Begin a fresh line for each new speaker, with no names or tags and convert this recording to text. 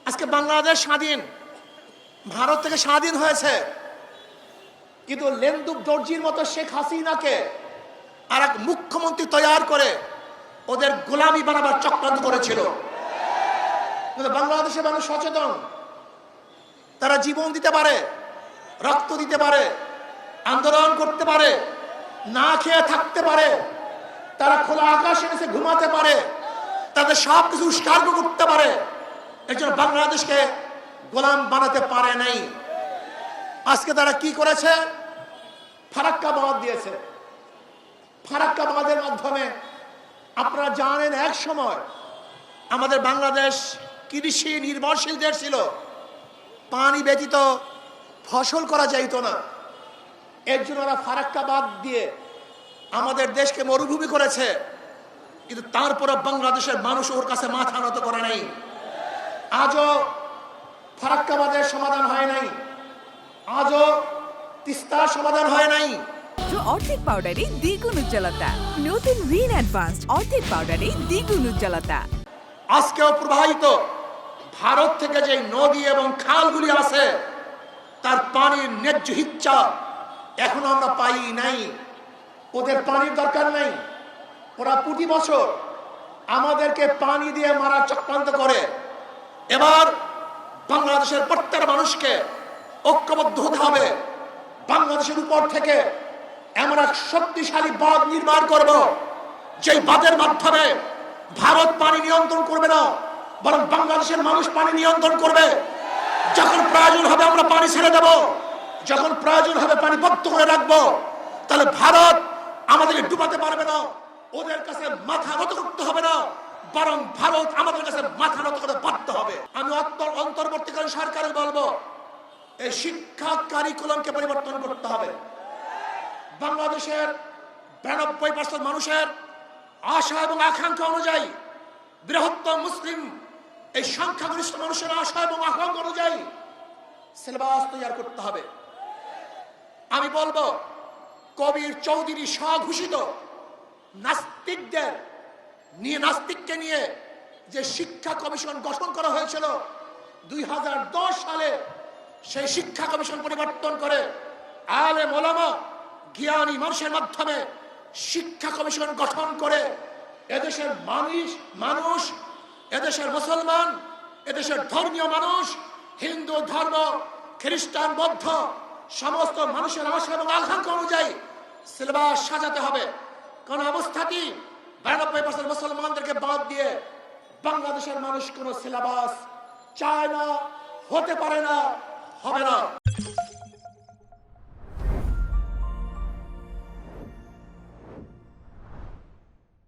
আজকে বাংলাদেশ স্বাধীন, ভারত থেকে স্বাধীন হয়েছে, কিন্তু লেন্দুক দর্জির মতো শেখ হাসিনাকে আর এক মুখ্যমন্ত্রী তৈরি করে ওদের গোলামি বানাবার চক্রান্ত করেছিল। কিন্তু বাংলাদেশের মানুষ সচেতন, তারা জীবন দিতে পারে, রক্ত দিতে পারে, আন্দোলন করতে পারে, না খেয়ে থাকতে পারে, তারা খোলা আকাশে এসে ঘুমাতে পারে, তাদের সব কিছু উৎসর্গ করতে পারে। এর জন্য বাংলাদেশকে গোলাম বানাতে পারে নাই। আজকে তারা কি করেছে? ফারাক্কা বাঁধ দিয়েছে। ফারাক্কা বাঁধের মাধ্যমে আপনারা জানেন এক সময় আমাদের বাংলাদেশ কৃষি নির্ভরশীল দেশ ছিল, পানি ব্যতীত ফসল করা যাইত না। এর জন্য ওরা ফারাক্কা বাঁধ দিয়ে আমাদের দেশকে মরুভূমি করেছে, কিন্তু তারপরে বাংলাদেশের মানুষ ওর কাছে মাথা নত করে নাই। আজও ফারাক্কা বাঁধের সমাধান হয় নাই, আজও তিস্তার সমাধান হয় নাই।
অর্ধেক পাউডারে দ্বিগুণ উজ্জ্বলতা, নতুন রিন অ্যাডভান্সড অর্ধেক পাউডারে দ্বিগুণ উজ্জ্বলতা।
আজকেও প্রবাহিত ভারত থেকে যে নদী এবং খালগুলি আছে, তার পানির ন্যায্য হিচ্ছা এখনো আমরা পাই নাই। ওদের পানির দরকার নাই, ওরা প্রতি বছর আমাদেরকে পানি দিয়ে মারার চক্রান্ত করে। এবার বাংলাদেশের প্রত্যেক মানুষকে ঐক্যবদ্ধ হতে হবে। বাংলাদেশের উপর থেকে এমন এক শক্তিশালী বাঁধ নির্মাণ করব, যেই বাঁধের মাধ্যমে ভারত পানি নিয়ন্ত্রণ করবে না, বরং বাংলাদেশের মানুষ পানি নিয়ন্ত্রণ করবে। যখন প্রয়োজন হবে আমরা পানি ছেড়ে দেব, যখন প্রয়োজন হবে পানি বন্ধ করে রাখবো। তাহলে ভারত আমাদেরকে ডুবাতে পারবে না, ওদের কাছে মাথা নত করতে হবে না, বরং ভারত আমাদের কাছে মাথা নত করে বাধ্য হবে। আমি অন্তর্বর্তীকালীন সরকারকে বলবো, এই শিক্ষা কারিকুলামকে পরিবর্তন করতে হবে। বাংলাদেশের 92% মানুষের আশা এবং আকাঙ্ক্ষা অনুযায়ী, বৃহত্তম মুসলিম এই সংখ্যাগরিষ্ঠ মানুষের আশা এবং আকাঙ্ক্ষা অনুযায়ী সিলেবাস তৈরি করতে হবে। আমি বলবো, কবির চৌধুরী স্বঘোষিত নাস্তিককে নিয়ে যে শিক্ষা কমিশন গঠন করা হয়েছিল 2010 সালে, সেই শিক্ষা কমিশন পরিবর্তন করে আলেম ওলামা জ্ঞানী মানুষের মাধ্যমে শিক্ষা কমিশন গঠন করে এদেশের মানুষ, এদেশের মুসলমান, এদেশের ধর্মীয় মানুষ, হিন্দু ধর্ম, খ্রিস্টান, বৌদ্ধ সমস্ত মানুষের আশা এবং আকাঙ্ক্ষা অনুযায়ী সিলেবাস সাজাতে হবে। কোন অবস্থাতেই 92% মুসলমানদেরকে বাদ দিয়ে বাংলাদেশের মানুষ কোন সিলেবাস চায় না, হতে পারে না, হবে না।